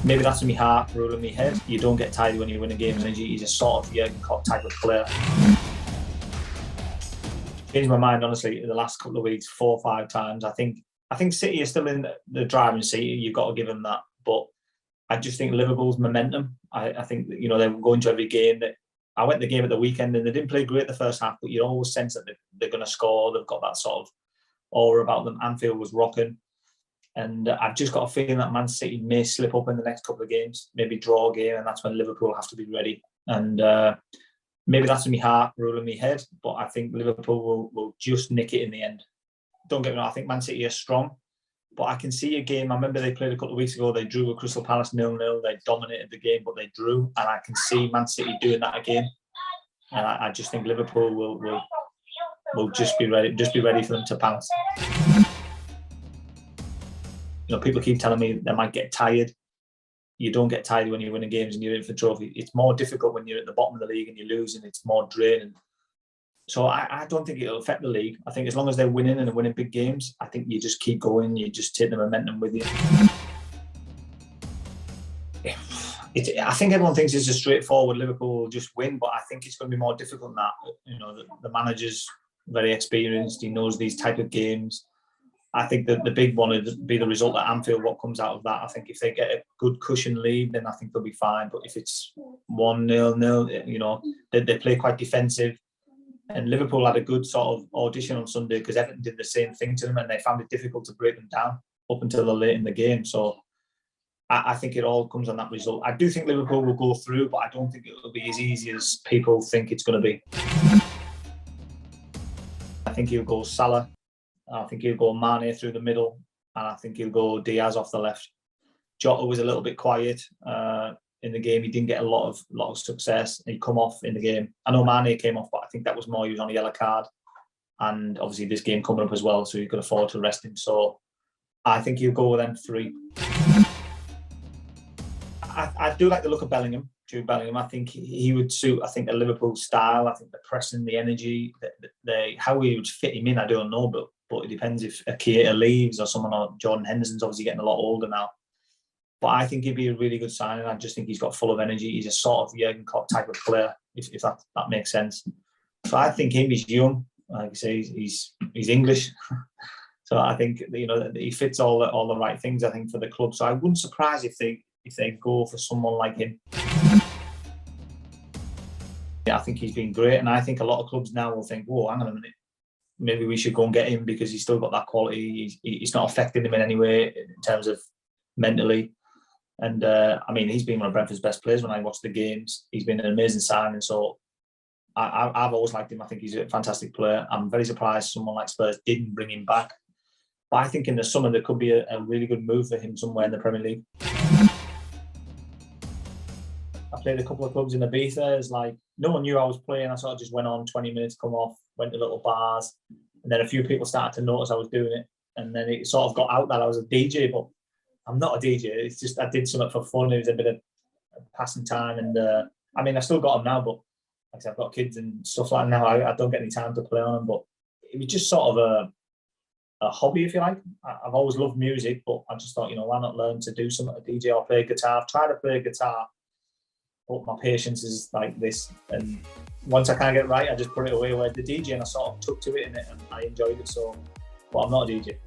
Maybe that's in my heart, ruling my head. You don't get tired when you win a game, and he's a sort of Jurgen Klopp type of player. Changed my mind, honestly, in the last couple of weeks, 4 or 5 times. I think City are still in the driving seat. You've got to give them that. But I just think Liverpool's momentum, I think, you know, they were going to every game. I went to the game at the weekend and they didn't play great the first half, but you always sense that they're going to score. They've got that sort of aura about them. Anfield was rocking. And I've just got a feeling that Man City may slip up in the next couple of games, maybe draw a game, and that's when Liverpool have to be ready. And maybe that's in my heart, ruling my head, but I think Liverpool will just nick it in the end. Don't get me wrong, I think Man City are strong, but I can see a game. I remember they played a couple of weeks ago, they drew with Crystal Palace 0-0. They dominated the game, but they drew, and I can see Man City doing that again. And I just think Liverpool will just be ready for them to pounce. You know, people keep telling me they might get tired. You don't get tired when you're winning games and you're in for trophy. It's more difficult when you're at the bottom of the league and you're losing. It's more draining. So I don't think it'll affect the league. I think as long as they're winning and they're winning big games, I think you just keep going. You just take the momentum with you. I think everyone thinks it's a straightforward Liverpool will just win, but I think it's going to be more difficult than that. You know, the manager's very experienced. He knows these type of games. I think that the big one would be the result at Anfield, what comes out of that. I think if they get a good cushion lead, then I think they'll be fine. But if it's 1-0, you know, they play quite defensive. And Liverpool had a good sort of audition on Sunday because Everton did the same thing to them and they found it difficult to break them down up until they're late in the game. So I think it all comes on that result. I do think Liverpool will go through, but I don't think it will be as easy as people think it's going to be. I think he'll go Salah. I think he'll go Mane through the middle, and I think he'll go Diaz off the left. Jota was a little bit quiet in the game. He didn't get a lot of success. He come off in the game. I know Mane came off, but I think that was more he was on a yellow card, and obviously this game coming up as well, so you could afford to rest him. So I think he'll go with them 3. I do like the look of Bellingham, Jude Bellingham. I think he would suit, I think, a Liverpool style. I think the pressing, the energy, how he would fit him in, I don't know, but it depends if a Keita leaves or someone, or Jordan Henderson's obviously getting a lot older now. But I think he'd be a really good signing. I just think he's got full of energy. He's a sort of Jurgen Klopp type of player, if that makes sense. So I think he's young. Like I say, he's English. So I think, you know, he fits all the right things, I think, for the club. So I wouldn't surprise if they go for someone like him. Yeah, I think he's been great, and I think a lot of clubs now will think, whoa, hang on a minute, maybe we should go and get him because he's still got that quality. He's not affecting him in any way in terms of mentally. And I mean, he's been one of Brentford's best players when I watch the games. He's been an amazing signing. So I've always liked him. I think he's a fantastic player. I'm very surprised someone like Spurs didn't bring him back. But I think in the summer there could be a really good move for him somewhere in the Premier League. I played a couple of clubs in Ibiza. It's like no one knew I was playing. I sort of just went on 20 minutes, come off, went to little bars, and then a few people started to notice I was doing it. And then it sort of got out that I was a DJ, but I'm not a DJ. It's just I did something for fun. It was a bit of passing time, and I mean, I've still got them now, but like I said, I've got kids and stuff like that now. I don't get any time to play on them, but it was just sort of a hobby, if you like. I've always loved music, but I just thought, you know, why not learn to do something, a DJ or play guitar. I've tried to play guitar, but my patience is like this, and once I can't get it right, I just put it away. Whereas the DJ, and I sort of took to it and I enjoyed it. So, but I'm not a DJ.